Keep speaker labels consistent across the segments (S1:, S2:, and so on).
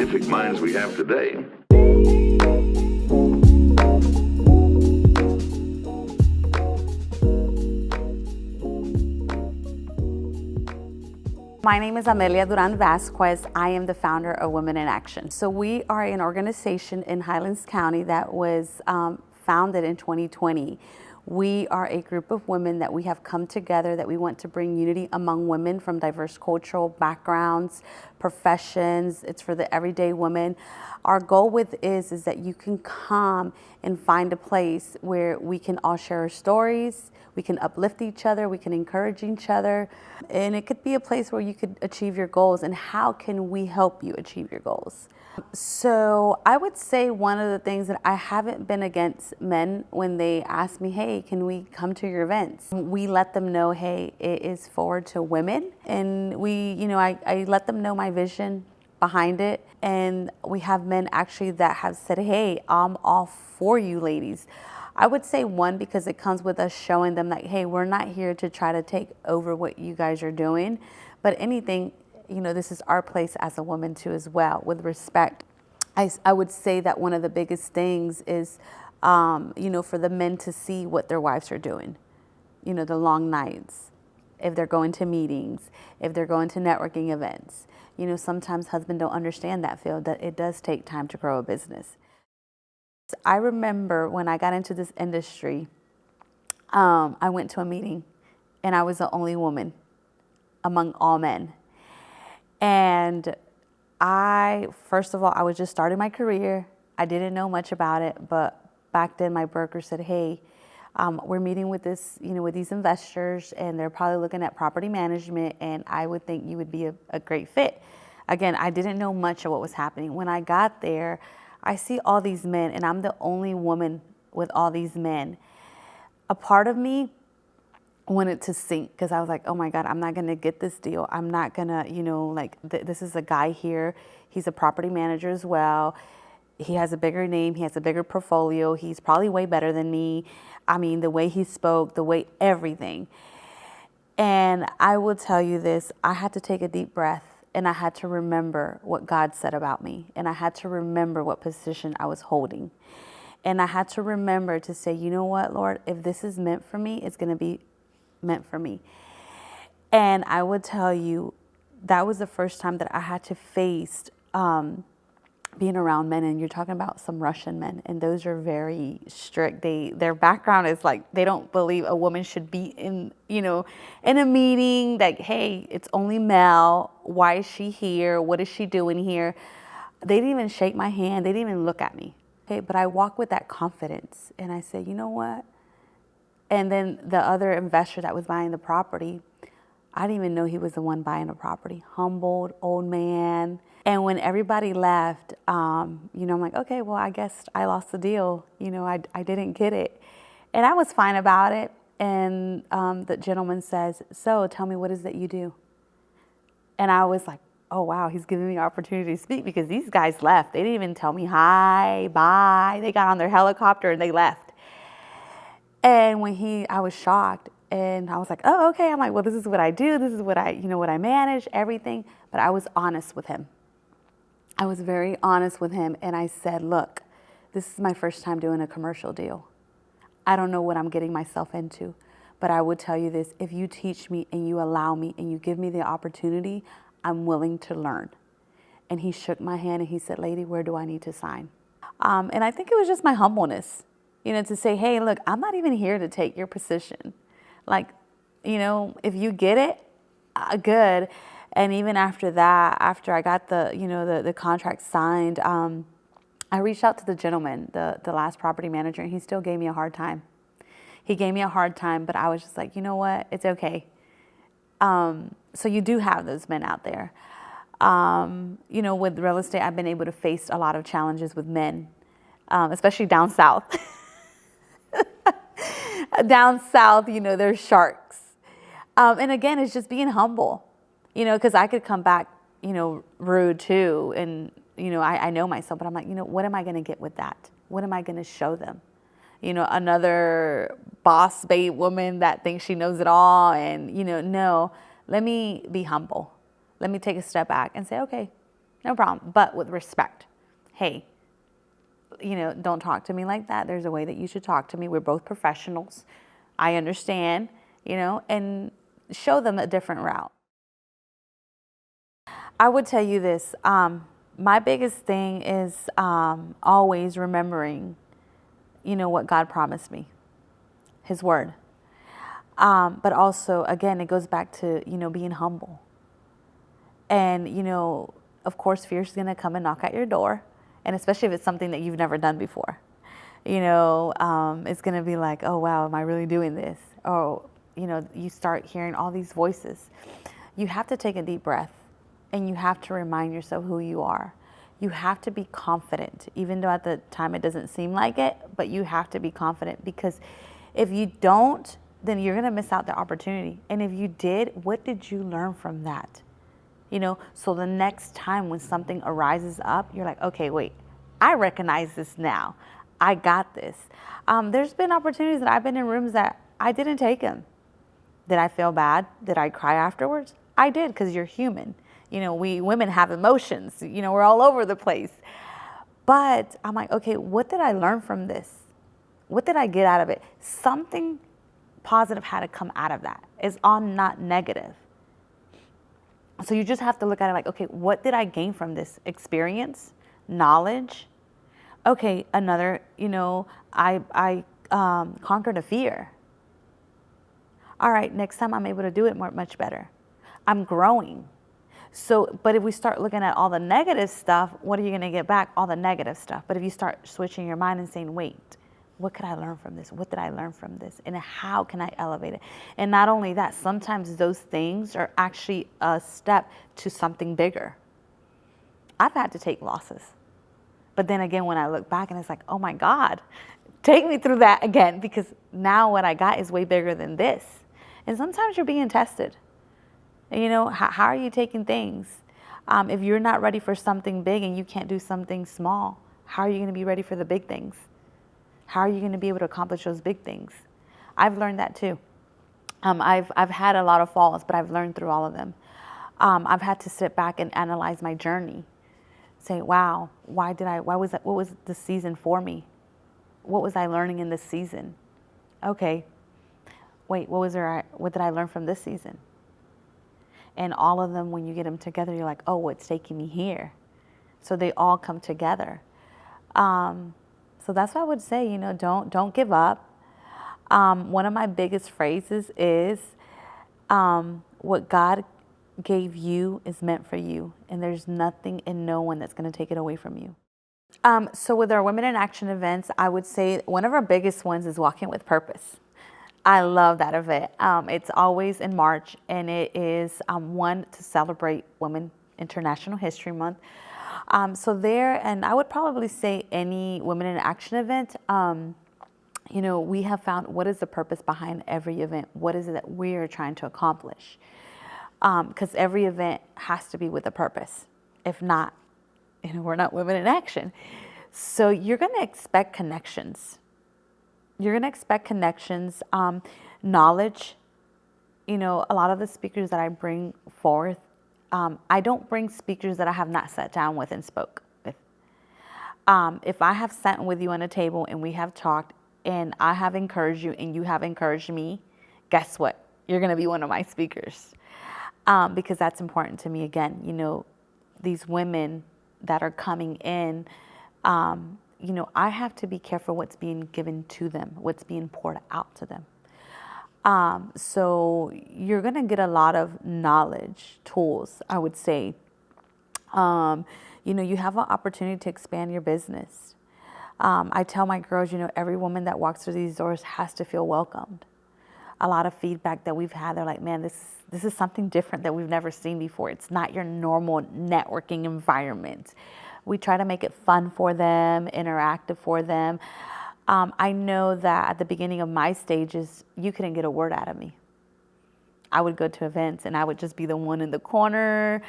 S1: scientific minds we have today.
S2: My name is Amelia Vasquez. I am the founder of Women in Action. So we are an organization in Highlands County that was founded in 2020. We are a group of women that we have come together that we want to bring unity among women from diverse cultural backgrounds, professions. It's for the everyday woman. Our goal with is that you can come and find a place where we can all share our stories, we can uplift each other, we can encourage each other, and it could be a place where you could achieve your goals. And how can we help you achieve your goals? So I would say one of the things that I haven't been against men when they ask me, hey, can we come to your events? We let them know, hey, it is forward to women. And I let them know my vision behind it. And we have men actually that have said, hey, I'm all for you ladies. I would say one, because it comes with us showing them that, hey, we're not here to try to take over what you guys are doing, but anything, this is our place as a woman too as well, with respect. I would say that one of the biggest things is, for the men to see what their wives are doing, the long nights, if they're going to meetings, if they're going to networking events. Sometimes husbands don't understand that field, that it does take time to grow a business. I remember when I got into this industry, I went to a meeting and I was the only woman among all men. And first of all, I was just starting my career. I didn't know much about it, but back then my broker said, hey, we're meeting with with these investors and they're probably looking at property management, and I would think you would be a great fit. Again, I didn't know much of what was happening. When I got there, I see all these men and I'm the only woman with all these men. A part of me wanted to sink because I was like, oh my God, I'm not going to get this deal. I'm not going to, this is a guy here. He's a property manager as well. He has a bigger name. He has a bigger portfolio. He's probably way better than me. I mean, the way he spoke, the way everything. And I will tell you this, I had to take a deep breath and I had to remember what God said about me. And I had to remember what position I was holding. And I had to remember to say, you know what, Lord, if this is meant for me, it's going to be meant for me. And I would tell you, that was the first time that I had to face being around men. And you're talking about some Russian men, and those are very strict. Their background is like, they don't believe a woman should be in a meeting, that, hey, it's only male. Why is she here? What is she doing here? They didn't even shake my hand. They didn't even look at me. Okay, but I walk with that confidence and I say, you know what? And then the other investor that was buying the property, I didn't even know he was the one buying the property. Humbled, old man. And when everybody left, I'm like, okay, well, I guess I lost the deal. I didn't get it. And I was fine about it. And the gentleman says, so tell me, what is it you do? And I was like, oh, wow, he's giving me an opportunity to speak, because these guys left. They didn't even tell me hi, bye. They got on their helicopter and they left. And I was shocked, and I was like, oh, okay. I'm like, well, this is what I do. This is what I manage, everything. But I was honest with him. I was very honest with him. And I said, look, this is my first time doing a commercial deal. I don't know what I'm getting myself into, but I would tell you this, if you teach me and you allow me and you give me the opportunity, I'm willing to learn. And he shook my hand and he said, lady, where do I need to sign? And I think it was just my humbleness, to say, hey, look, I'm not even here to take your position. Like, if you get it, good. And even after that, after I got the contract signed, I reached out to the gentleman, the last property manager, and he still gave me a hard time. He gave me a hard time, but I was just like, you know what? It's okay. So you do have those men out there. With real estate, I've been able to face a lot of challenges with men, especially down south. Down south, there's sharks. And again, it's just being humble, because I could come back, rude too. And, I know myself, but I'm like, what am I going to get with that? What am I going to show them? Another boss babe woman that thinks she knows it all. And, no, let me be humble. Let me take a step back and say, okay, no problem, but with respect. Hey, don't talk to me like that. There's a way that you should talk to me. We're both professionals. I understand, and show them a different route. I would tell you this. My biggest thing is always remembering, what God promised me, His word. But also, again, it goes back to, being humble. And, of course, fear is going to come and knock at your door. And especially if it's something that you've never done before. It's going to be like, oh, wow, am I really doing this? Oh, you start hearing all these voices. You have to take a deep breath and you have to remind yourself who you are. You have to be confident, even though at the time it doesn't seem like it, but you have to be confident, because if you don't, then you're going to miss out the opportunity. And if you did, what did you learn from that? So the next time when something arises up, you're like, okay, wait, I recognize this now. I got this. There's been opportunities that I've been in rooms that I didn't take them. Did I feel bad? Did I cry afterwards? I did, because you're human. We women have emotions. We're all over the place. But I'm like, okay, what did I learn from this? What did I get out of it? Something positive had to come out of that. It's all not negative. So you just have to look at it like, okay, what did I gain from this experience? Knowledge. Okay, another, I conquered a fear. All right, next time I'm able to do it much better. I'm growing. So, but if we start looking at all the negative stuff, what are you going to get back? All the negative stuff. But if you start switching your mind and saying, wait, what could I learn from this? What did I learn from this? And how can I elevate it? And not only that, sometimes those things are actually a step to something bigger. I've had to take losses. But then again, when I look back and it's like, oh my God, take me through that again, because now what I got is way bigger than this. And sometimes you're being tested. And how are you taking things? If you're not ready for something big and you can't do something small, how are you going to be ready for the big things? How are you going to be able to accomplish those big things? I've learned that too. I've had a lot of falls, but I've learned through all of them. I've had to sit back and analyze my journey. Say, wow, what was the season for me? What was I learning in this season? Okay, wait, what did I learn from this season? And all of them, when you get them together, you're like, oh, what's taking me here? So they all come together. So that's what I would say, don't give up. One of my biggest phrases is, what God gave you is meant for you. And there's nothing and no one that's going to take it away from you. So with our Women in Action events, I would say one of our biggest ones is Walking with Purpose. I love that event. It's always in March, and it is one to celebrate Women International History Month. So there, and I would probably say any Women in Action event, we have found what is the purpose behind every event. What is it that we are trying to accomplish? Because every event has to be with a purpose. If not, we're not Women in Action. So you're going to expect connections. You're going to expect connections, knowledge. A lot of the speakers that I bring forth, I don't bring speakers that I have not sat down with and spoke with. If I have sat with you on a table and we have talked and I have encouraged you and you have encouraged me, guess what? You're going to be one of my speakers. Because that's important to me. Again, these women that are coming in, I have to be careful what's being given to them, what's being poured out to them. So you're going to get a lot of knowledge, tools, I would say. You have an opportunity to expand your business. I tell my girls, every woman that walks through these doors has to feel welcomed. A lot of feedback that we've had, they're like, man, this is something different that we've never seen before. It's not your normal networking environment. We try to make it fun for them, interactive for them. I know that at the beginning of my stages, you couldn't get a word out of me. I would go to events and I would just be the one in the corner.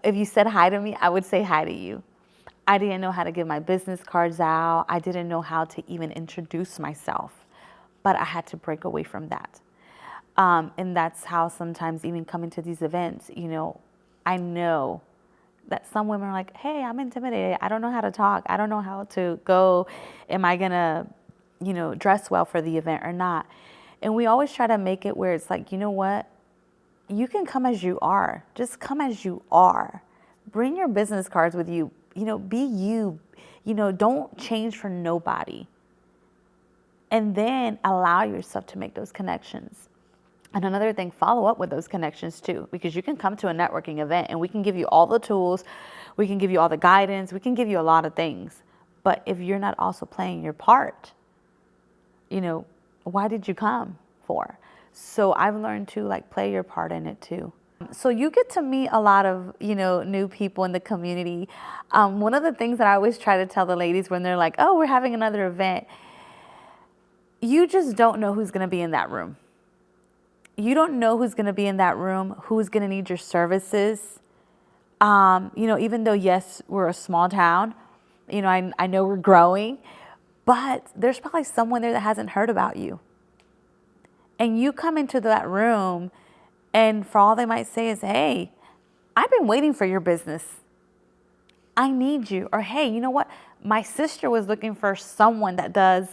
S2: If you said hi to me, I would say hi to you. I didn't know how to give my business cards out. I didn't know how to even introduce myself, but I had to break away from that. And that's how sometimes even coming to these events, I know that some women are like, hey, I'm intimidated. I don't know how to talk. I don't know how to go. Am I going to, dress well for the event or not? And we always try to make it where it's like, you know what? You can come as you are. Just come as you are. Bring your business cards with you. Be you. Don't change for nobody. And then allow yourself to make those connections. And another thing, follow up with those connections too, because you can come to a networking event and we can give you all the tools, we can give you all the guidance, we can give you a lot of things. But if you're not also playing your part, why did you come for? So I've learned to play your part in it too. So you get to meet a lot of, new people in the community. One of the things that I always try to tell the ladies when they're like, oh, we're having another event, you just don't know who's going to be in that room. You don't know who's going to be in that room, who's going to need your services. Even though, yes, we're a small town, I know we're growing, but there's probably someone there that hasn't heard about you. And you come into that room and for all they might say is, hey, I've been waiting for your business. I need you. Or, hey, you know what? My sister was looking for someone that does,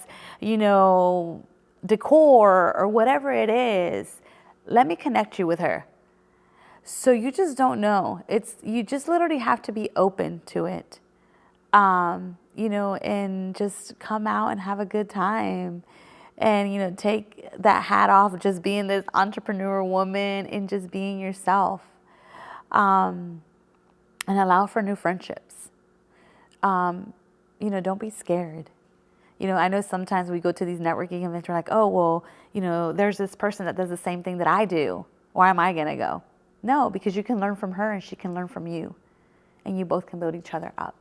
S2: decor or whatever it is. Let me connect you with her. So you just don't know. You just literally have to be open to it, and just come out and have a good time. And, take that hat off, just being this entrepreneur woman and just being yourself. And allow for new friendships. Don't be scared. I know sometimes we go to these networking events, we're like, oh, well, there's this person that does the same thing that I do. Why am I going to go? No, because you can learn from her and she can learn from you. And you both can build each other up.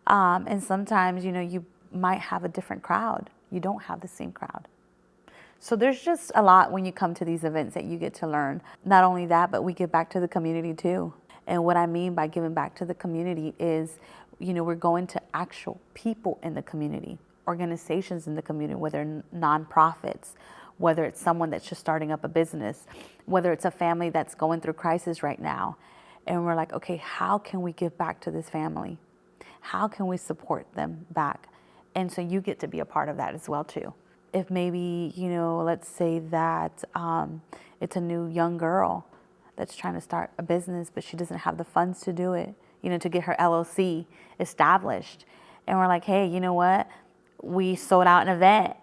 S2: And sometimes, you might have a different crowd. You don't have the same crowd. So there's just a lot when you come to these events that you get to learn. Not only that, but we give back to the community too. And what I mean by giving back to the community is, we're going to actual people in the community, organizations in the community, whether nonprofits, whether it's someone that's just starting up a business, whether it's a family that's going through crisis right now. And we're like, okay, how can we give back to this family? How can we support them back? And so you get to be a part of that as well too. If maybe, let's say that it's a new young girl that's trying to start a business, but she doesn't have the funds to do it, to get her LLC established. And we're like, hey, you know what? We sold out an event.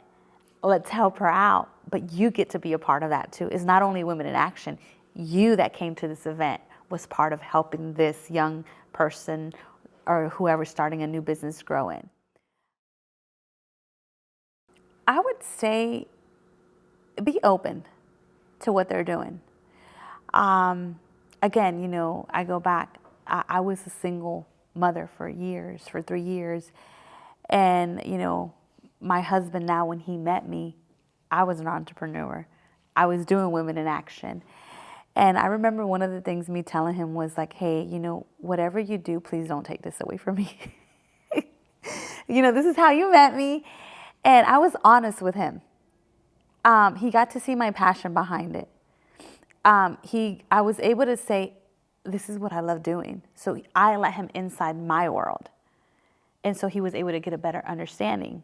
S2: Let's help her out. But you get to be a part of that too. It's not only Women in Action. You that came to this event was part of helping this young person or whoever's starting a new business grow in. I would say be open to what they're doing. Again, I go back. I was a single mother for 3 years. And, my husband now, when he met me, I was an entrepreneur. I was doing Women in Action. And I remember one of the things me telling him was like, hey, whatever you do, please don't take this away from me. This is how you met me. And I was honest with him. He got to see my passion behind it. I was able to say, this is what I love doing. So I let him inside my world. And so he was able to get a better understanding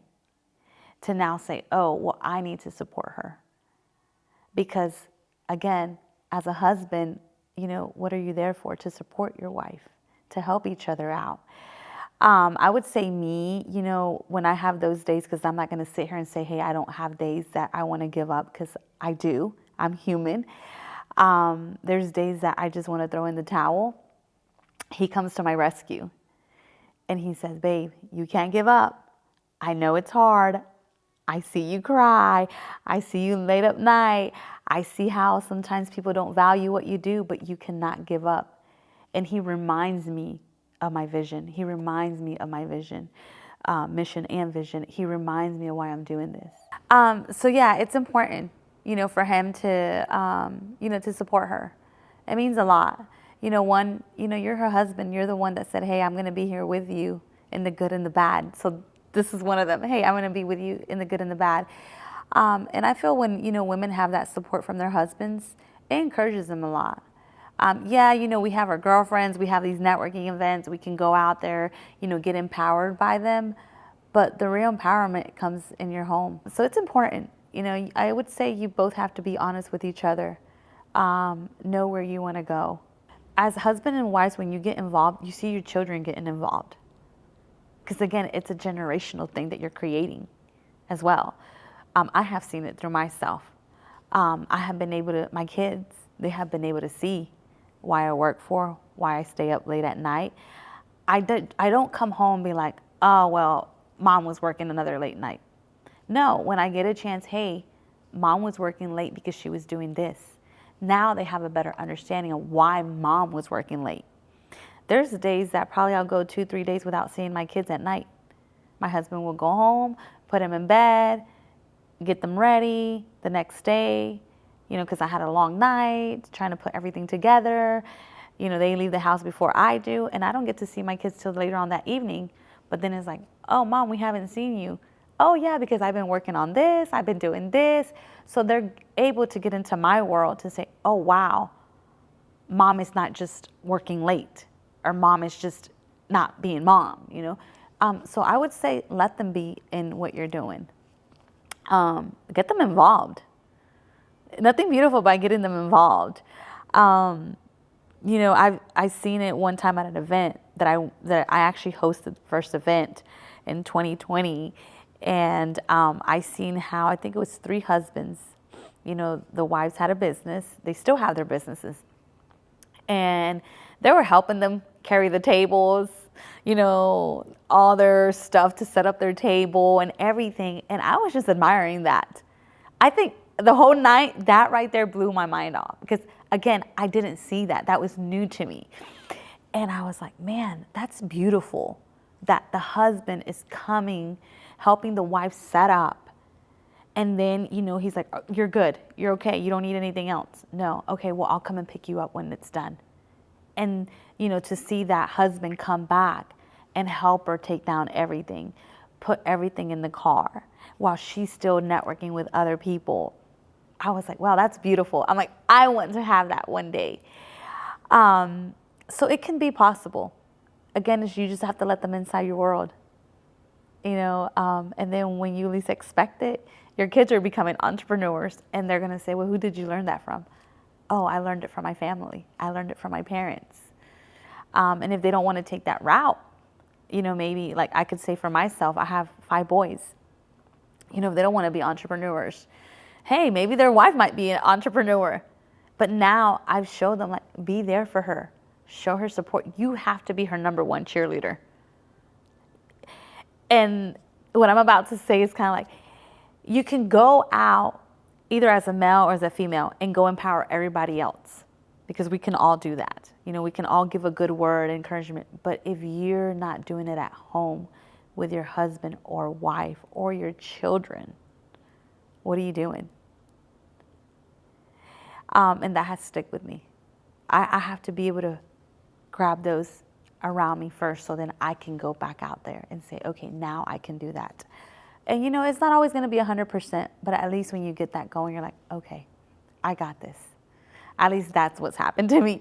S2: to now say, oh, well, I need to support her. Because again, as a husband, what are you there for? To support your wife, to help each other out. I would say me, when I have those days, because I'm not going to sit here and say, hey, I don't have days that I want to give up, because I do. I'm human. There's days that I just want to throw in the towel. He comes to my rescue and he says, babe, you can't give up. I know it's hard. I see you cry. I see you late up night. I see how sometimes people don't value what you do, but you cannot give up. And he reminds me of my vision. He reminds me of my vision, mission and vision. He reminds me of why I'm doing this. So yeah, it's important, for him to, to support her. It means a lot. You're her husband. You're the one that said, hey, I'm going to be here with you in the good and the bad. So this is one of them. Hey, I'm going to be with you in the good and the bad. And I feel when, women have that support from their husbands, it encourages them a lot. Yeah, we have our girlfriends, we have these networking events, we can go out there, get empowered by them. But the real empowerment comes in your home. So it's important. I would say you both have to be honest with each other, know where you want to go. As husband and wives, when you get involved, you see your children getting involved. Because again, it's a generational thing that you're creating as well. I have seen it through myself. I have been able to, my kids, they have been able to see why I work for, why I stay up late at night. I don't come home and be like, oh, well, mom was working another late night. No, when I get a chance, hey, mom was working late because she was doing this. Now they have a better understanding of why mom was working late. There's days that probably I'll go 2-3 days without seeing my kids at night. My husband will go home, put them in bed, get them ready the next day, because I had a long night trying to put everything together. They leave the house before I do, and I don't get to see my kids till later on that evening. But then it's like, oh, mom, we haven't seen you. Oh, yeah, because I've been working on this, I've been doing this. So they're able to get into my world to say, oh, wow, mom is not just working late, or mom is just not being mom, So I would say let them be in what you're doing. Get them involved. Nothing beautiful by getting them involved. I've seen it one time at an event that I actually hosted the first event in 2020, and I seen how, I think it was 3 husbands. The wives had a business. They still have their businesses, and they were helping them carry the tables, all their stuff to set up their table and everything. And I was just admiring that. I think the whole night, that right there blew my mind off, because again, I didn't see that. That was new to me. And I was like, man, that's beautiful that the husband is coming, helping the wife set up. And then, he's like, oh, you're good. You're okay. You don't need anything else. No. Okay, well, I'll come and pick you up when it's done. And, to see that husband come back and help her take down everything, put everything in the car while she's still networking with other people. I was like, wow, that's beautiful. I'm like, I want to have that one day. So it can be possible. Again, you just have to let them inside your world. And then when you least expect it, your kids are becoming entrepreneurs, and they're going to say, well, who did you learn that from? Oh, I learned it from my family. I learned it from my parents. And if they don't want to take that route, maybe like I could say for myself, I have 5 boys. If they don't want to be entrepreneurs, hey, maybe their wife might be an entrepreneur. But now I've showed them, like, be there for her. Show her support. You have to be her number 1 cheerleader. And what I'm about to say is kind of like, you can go out either as a male or as a female and go empower everybody else, because we can all do that. We can all give a good word, encouragement. But if you're not doing it at home with your husband or wife or your children, what are you doing? And that has to stick with me. I have to be able to grab those around me first, so then I can go back out there and say, okay, now I can do that. And it's not always going to be 100%, but at least when you get that going, you're like, okay, I got this. At least that's what's happened to me.